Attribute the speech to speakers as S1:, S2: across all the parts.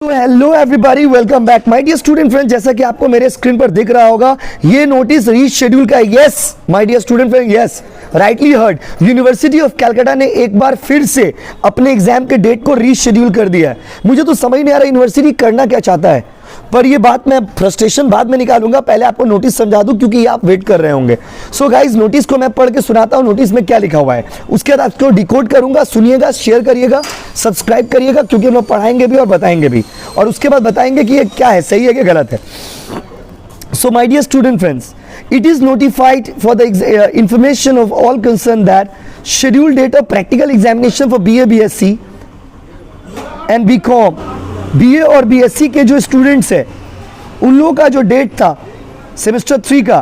S1: तो hello everybody, welcome back my dear student friend. जैसा कि आपको मेरे स्क्रीन पर दिख रहा होगा, ये नोटिस रीशेड्यूल का है। Yes my dear student friend, yes rightly heard. University of Calcutta ने एक बार फिर से अपने एग्जाम के डेट को रीशेड्यूल कर दिया है। मुझे तो समझ नहीं आ रहा यूनिवर्सिटी करना क्या चाहता है, पर ये बात मैं फ्रस्ट्रेशन बाद में निकालूंगा। पहले आपको नोटिस समझा दूं क्योंकि आप वेट कर रहे होंगे। सो गाइज, नोटिस को मैं पढ़ के सुनाता हूं, नोटिस में क्या लिखा हुआ है। उसके बाद आपको डिकोड करूंगा, सुनिएगा, शेयर करिएगा, सब्सक्राइब करिएगा, क्योंकि हम लोग पढ़ाएंगे भी और बताएंगे भी, और उसके बाद बताएंगे कि ये क्या है, सही है कि गलत है। So my dear student friends, it is notified for the information of all concerned that scheduled date of practical examination for BA, BSc and BCom, BA और BSc के जो स्टूडेंट्स हैं उन लोगों का जो डेट था सेमेस्टर 3 का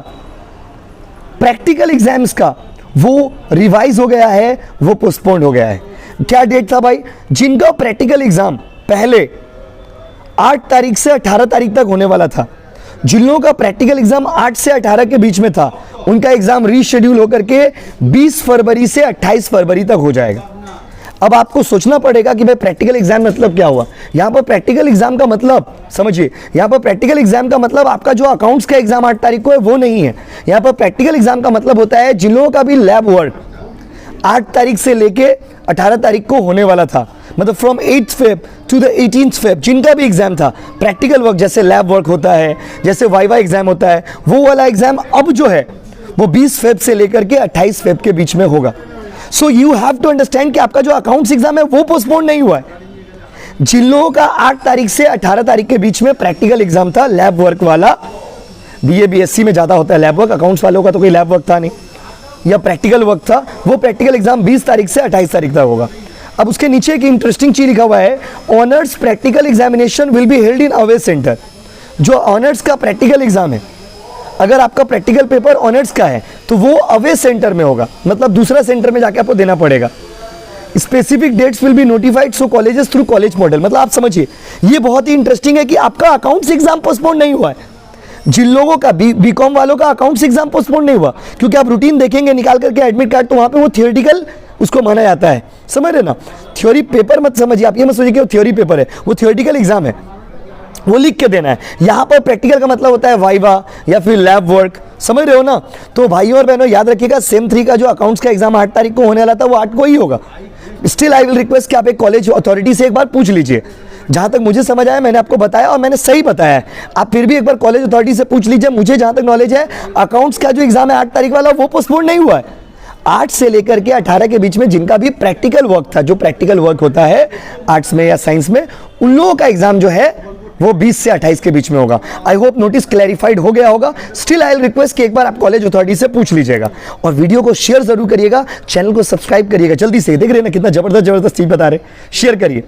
S1: प्रैक्टिकल एग्जाम्स का, वो रिवाइज हो गया है, वो पोस्टपोन्ड हो गया है। क्या डेट था भाई? जिनका प्रैक्टिकल एग्जाम पहले 8 तारीख से 18 तारीख तक होने वाला था, जिन लोगों का प्रैक्टिकल एग्जाम 8 से 18 के बीच में था, उनका एग्जाम रीशेड्यूल होकर के 20 फरवरी से 28 फरवरी तक हो जाएगा। अब आपको सोचना पड़ेगा कि भाई प्रैक्टिकल एग्जाम मतलब क्या हुआ। यहां पर प्रैक्टिकल एग्जाम का मतलब समझिए, यहां पर प्रैक्टिकल एग्जाम का मतलब आपका जो अकाउंट्स का एग्जाम 8 तारीख को है वो नहीं है। यहां पर प्रैक्टिकल एग्जाम का मतलब होता है जिन लोगों का भी लैब वर्क 8 तारीख से लेके 18 तारीख को होने वाला था, मतलब from 8th Feb two the 18th Feb, जिनका भी एग्जाम था प्रैक्टिकल वर्क, जैसे लैब वर्क होता है, जैसे वाइवा एग्जाम होता है, वो वाला एग्जाम अब जो है वो 20 फेब से लेकर के 28 फेब के बीच में होगा। So you have to understand कि आपका जो अकाउंट्स एग्जाम है वो पोस्टपोन नहीं हुआ है। जिन लोगों का 8 तारीख से 18 तारीख के बीच में प्रैक्टिकल एग्जाम था लैब वर्क वाला, BA BSc में ज्यादा होता है लैब वर्क, अकाउंट्स वालों का तो कोई लैब वर्क था नहीं या प्रैक्टिकल वर्क था, वो प्रैक्टिकल एग्जाम 20 तारीख से 28 तारीख तक होगा। अब उसके नीचे एक इंटरेस्टिंग चीज लिखा हुआ है, honours practical examination will be held in away centre. जो ऑनर्स का प्रैक्टिकल एग्जाम है, अगर आपका प्रैक्टिकल पेपर ऑनर्स का है तो वो अवे सेंटर में होगा, मतलब दूसरा सेंटर में जाके आपको देना पड़ेगा। Specific dates will be notified so colleges through college portal. मतलब आप समझिए, ये बहुत ही इंटरेस्टिंग है कि आपका अकाउंट्स एग्जाम पोस्टपोन नहीं हुआ है। जिन लोगों का बीकॉम वालों का अकाउंट्स एग्जाम पोस्टपोन नहीं हुआ, क्योंकि आप रूटीन देखेंगे निकाल करके एडमिट कार्ड, तो वहां पे वो थियोरेटिकल उसको माना जाता है, समझ रहे ना। थ्योरी पेपर मत समझिए, आप ये मत सोचिए कि वो थ्योरी पेपर है, वो थियोरेटिकल एग्जाम है, वो लिख के देना है। यहां पर प्रैक्टिकल का मतलब होता है वाइवा या फिर लैब वर्क, समझ रहे हो ना। तो भाइयों और बहनों याद रखिएगा, सेम 3 का जो अकाउंट्स का एग्जाम 8 तारीख को होने वाला था वो 8 को ही होगा। स्टिल आई विल रिक्वेस्ट कि आप एक कॉलेज अथॉरिटी से एक बार पूछ लीजिए। जहां तक मुझे समझ आया मैंने आपको बताया और मैंने सही बताया है, आप फिर भी एक बार कॉलेज अथॉरिटी से पूछ लीजिए। मुझे जहां तक नॉलेज है, अकाउंट्स का जो एग्जाम है 8 तारीख वाला वो पोस्टपोन नहीं हुआ है। 8 से लेकर के 18 के बीच में जिनका भी प्रैक्टिकल वर्क था, जो प्रैक्टिकल वर्क होता है आर्ट्स में या साइंस में, उन लोगों का एग्जाम जो है वो 20 से 28 के बीच में होगा। आई होप नोटिस क्लैरिफाइड हो गया होगा। स्टिल आई विल रिक्वेस्ट कि एक बार आप कॉलेज अथॉरिटी से पूछ लीजिएगा, और वीडियो को शेयर जरूर करिएगा, चैनल को सब्सक्राइब करिएगा। जल्दी से, देख रहे हैं ना कितना जबरदस्त चीज बता रहे, शेयर करिए।